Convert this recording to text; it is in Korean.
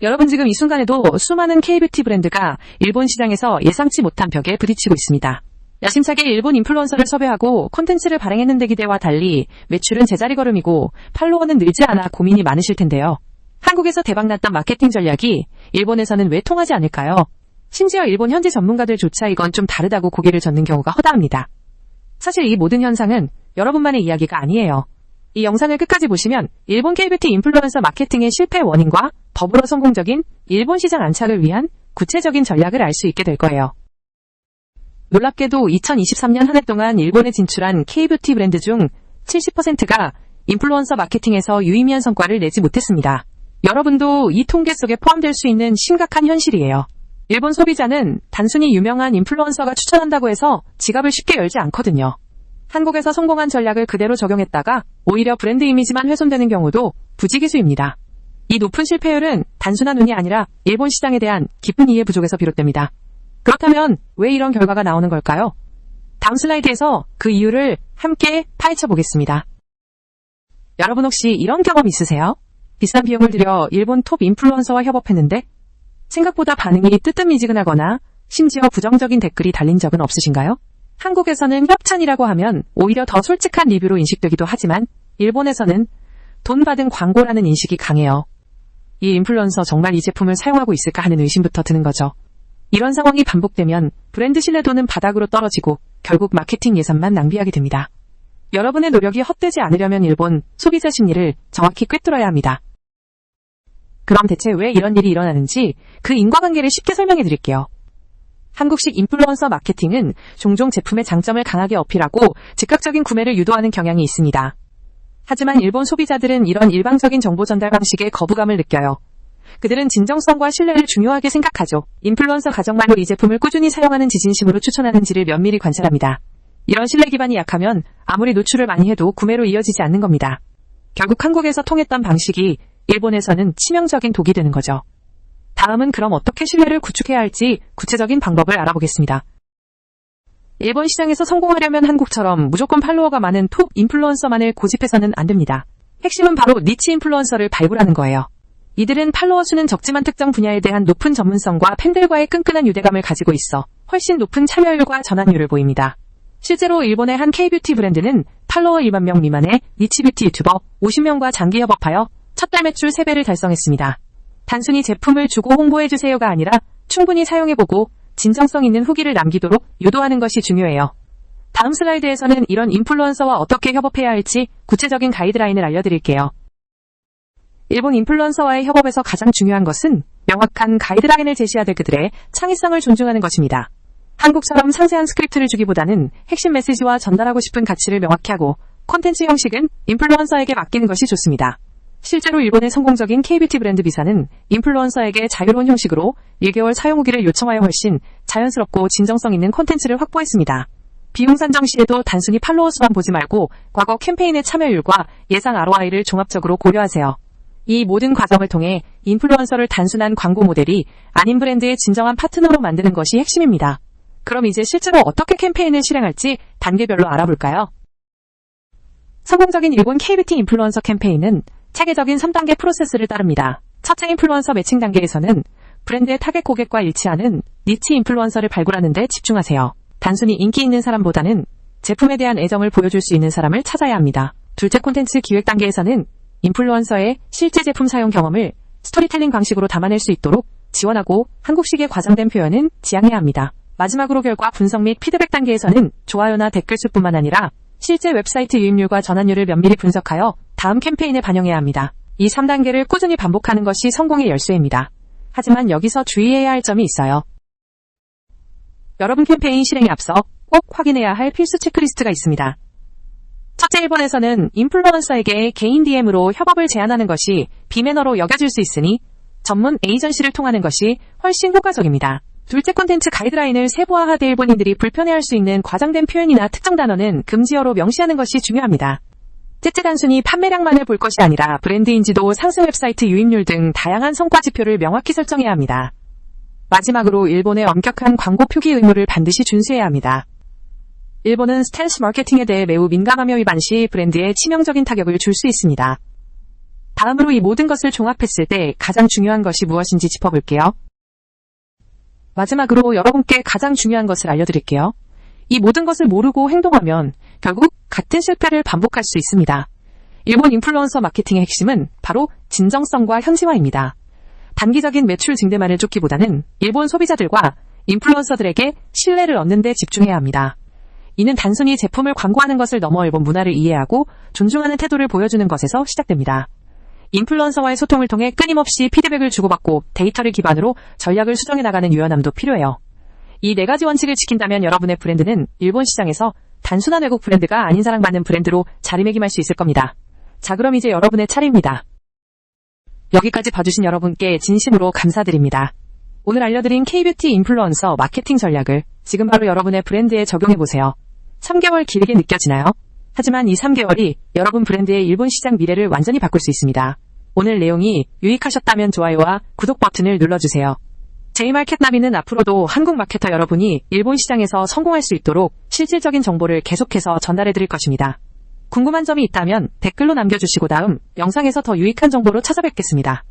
여러분 지금 이 순간에도 수많은 K뷰티 브랜드가 일본 시장에서 예상치 못한 벽에 부딪히고 있습니다. 야심차게 일본 인플루언서를 섭외하고 콘텐츠를 발행했는데 기대와 달리 매출은 제자리 걸음이고 팔로워는 늘지 않아 고민이 많으실 텐데요. 한국에서 대박났던 마케팅 전략이 일본에서는 왜 통하지 않을까요? 심지어 일본 현지 전문가들조차 이건 좀 다르다고 고개를 젓는 경우가 허다합니다. 사실 이 모든 현상은 여러분만의 이야기가 아니에요. 이 영상을 끝까지 보시면 일본 K뷰티 인플루언서 마케팅의 실패 원인과 더불어 성공적인 일본 시장 안착을 위한 구체적인 전략을 알 수 있게 될 거예요. 놀랍게도 2023년 한 해 동안 일본에 진출한 K뷰티 브랜드 중 70%가 인플루언서 마케팅에서 유의미한 성과를 내지 못했습니다. 여러분도 이 통계 속에 포함될 수 있는 심각한 현실이에요. 일본 소비자는 단순히 유명한 인플루언서가 추천한다고 해서 지갑을 쉽게 열지 않거든요. 한국에서 성공한 전략을 그대로 적용했다가 오히려 브랜드 이미지만 훼손되는 경우도 부지기수입니다. 이 높은 실패율은 단순한 운이 아니라 일본 시장에 대한 깊은 이해 부족에서 비롯됩니다. 그렇다면 왜 이런 결과가 나오는 걸까요? 다음 슬라이드에서 그 이유를 함께 파헤쳐 보겠습니다. 여러분 혹시 이런 경험 있으세요? 비싼 비용을 들여 일본 톱 인플루언서와 협업했는데 생각보다 반응이 뜨뜻미지근하거나 심지어 부정적인 댓글이 달린 적은 없으신가요? 한국에서는 협찬이라고 하면 오히려 더 솔직한 리뷰로 인식되기도 하지만 일본에서는 돈 받은 광고라는 인식이 강해요. 이 인플루언서 정말 이 제품을 사용하고 있을까 하는 의심부터 드는 거죠. 이런 상황이 반복되면 브랜드 신뢰도는 바닥으로 떨어지고 결국 마케팅 예산만 낭비하게 됩니다. 여러분의 노력이 헛되지 않으려면 일본 소비자 심리를 정확히 꿰뚫어야 합니다. 그럼 대체 왜 이런 일이 일어나는지 그 인과관계를 쉽게 설명해 드릴게요. 한국식 인플루언서 마케팅은 종종 제품의 장점을 강하게 어필하고 즉각적인 구매를 유도하는 경향이 있습니다. 하지만 일본 소비자들은 이런 일방적인 정보 전달 방식에 거부감을 느껴요. 그들은 진정성과 신뢰를 중요하게 생각하죠. 인플루언서 가정말로 이 제품을 꾸준히 사용하는 지진심으로 추천하는지를 면밀히 관찰합니다. 이런 신뢰 기반이 약하면 아무리 노출을 많이 해도 구매로 이어지지 않는 겁니다. 결국 한국에서 통했던 방식이 일본에서는 치명적인 독이 되는 거죠. 다음은 그럼 어떻게 신뢰를 구축해야 할지 구체적인 방법을 알아보겠습니다. 일본 시장에서 성공하려면 한국처럼 무조건 팔로워가 많은 톱 인플루언서만을 고집해서는 안 됩니다. 핵심은 바로 니치 인플루언서를 발굴하는 거예요. 이들은 팔로워 수는 적지만 특정 분야에 대한 높은 전문성과 팬들과의 끈끈한 유대감을 가지고 있어 훨씬 높은 참여율과 전환율을 보입니다. 실제로 일본의 한 K뷰티 브랜드는 팔로워 1만 명 미만의 니치 뷰티 유튜버 50명과 장기 협업하여 첫 달 매출 3배를 달성했습니다. 단순히 제품을 주고 홍보해주세요가 아니라 충분히 사용해보고 진정성 있는 후기를 남기도록 유도하는 것이 중요해요. 다음 슬라이드에서는 이런 인플루언서와 어떻게 협업해야 할지 구체적인 가이드라인을 알려드릴게요. 일본 인플루언서와의 협업에서 가장 중요한 것은 명확한 가이드라인을 제시하되 그들의 창의성을 존중하는 것입니다. 한국처럼 상세한 스크립트를 주기보다는 핵심 메시지와 전달하고 싶은 가치를 명확히 하고 콘텐츠 형식은 인플루언서에게 맡기는 것이 좋습니다. 실제로 일본의 성공적인 K뷰티 브랜드 비사는 인플루언서에게 자유로운 형식으로 1개월 사용 후기를 요청하여 훨씬 자연스럽고 진정성 있는 콘텐츠를 확보했습니다. 비용 산정 시에도 단순히 팔로워 수만 보지 말고 과거 캠페인의 참여율과 예상 ROI를 종합적으로 고려하세요. 이 모든 과정을 통해 인플루언서를 단순한 광고 모델이 아닌 브랜드의 진정한 파트너로 만드는 것이 핵심입니다. 그럼 이제 실제로 어떻게 캠페인을 실행할지 단계별로 알아볼까요? 성공적인 일본 K뷰티 인플루언서 캠페인은 체계적인 3단계 프로세스를 따릅니다. 첫째 인플루언서 매칭 단계에서는 브랜드의 타겟 고객과 일치하는 니치 인플루언서를 발굴하는 데 집중하세요. 단순히 인기 있는 사람보다는 제품에 대한 애정을 보여줄 수 있는 사람을 찾아야 합니다. 둘째 콘텐츠 기획 단계에서는 인플루언서의 실제 제품 사용 경험을 스토리텔링 방식으로 담아낼 수 있도록 지원하고 한국식의 과장된 표현은 지양해야 합니다. 마지막으로 결과 분석 및 피드백 단계에서는 좋아요나 댓글 수뿐만 아니라 실제 웹사이트 유입률과 전환율을 면밀히 분석하여 다음 캠페인에 반영해야 합니다. 이 3단계를 꾸준히 반복하는 것이 성공의 열쇠입니다. 하지만 여기서 주의해야 할 점이 있어요. 여러분 캠페인 실행에 앞서 꼭 확인해야 할 필수 체크리스트가 있습니다. 첫째, 일본에서는 인플루언서에게 개인 DM으로 협업을 제안하는 것이 비매너로 여겨질 수 있으니 전문 에이전시를 통하는 것이 훨씬 효과적입니다. 둘째, 콘텐츠 가이드라인을 세부화하되 일본인들이 불편해할 수 있는 과장된 표현이나 특정 단어는 금지어로 명시하는 것이 중요합니다. 셋째, 단순히 판매량만을 볼 것이 아니라 브랜드 인지도, 상세 웹사이트 유입률 등 다양한 성과 지표를 명확히 설정해야 합니다. 마지막으로 일본의 엄격한 광고 표기 의무를 반드시 준수해야 합니다. 일본은 스탠스 마케팅에 대해 매우 민감하며 위반 시 브랜드에 치명적인 타격을 줄 수 있습니다. 다음으로 이 모든 것을 종합했을 때 가장 중요한 것이 무엇인지 짚어볼게요. 마지막으로 여러분께 가장 중요한 것을 알려드릴게요. 이 모든 것을 모르고 행동하면 결국 같은 실패를 반복할 수 있습니다. 일본 인플루언서 마케팅의 핵심은 바로 진정성과 현지화입니다. 단기적인 매출 증대만을 쫓기보다는 일본 소비자들과 인플루언서들에게 신뢰를 얻는 데 집중해야 합니다. 이는 단순히 제품을 광고하는 것을 넘어 일본 문화를 이해하고 존중하는 태도를 보여주는 것에서 시작됩니다. 인플루언서와의 소통을 통해 끊임없이 피드백을 주고받고 데이터를 기반으로 전략을 수정해 나가는 유연함도 필요해요. 이 4가지 원칙을 지킨다면 여러분의 브랜드는 일본 시장에서 단순한 외국 브랜드가 아닌 사랑받는 브랜드로 자리매김할 수 있을 겁니다. 자, 그럼 이제 여러분의 차례입니다. 여기까지 봐주신 여러분께 진심으로 감사드립니다. 오늘 알려드린 K-뷰티 인플루언서 마케팅 전략을 지금 바로 여러분의 브랜드에 적용해보세요. 3개월 길게 느껴지나요? 하지만 이 3개월이 여러분 브랜드의 일본 시장 미래를 완전히 바꿀 수 있습니다. 오늘 내용이 유익하셨다면 좋아요와 구독 버튼을 눌러주세요. J마켓나비는 앞으로도 한국 마케터 여러분이 일본 시장에서 성공할 수 있도록 실질적인 정보를 계속해서 전달해드릴 것입니다. 궁금한 점이 있다면 댓글로 남겨주시고 다음 영상에서 더 유익한 정보로 찾아뵙겠습니다.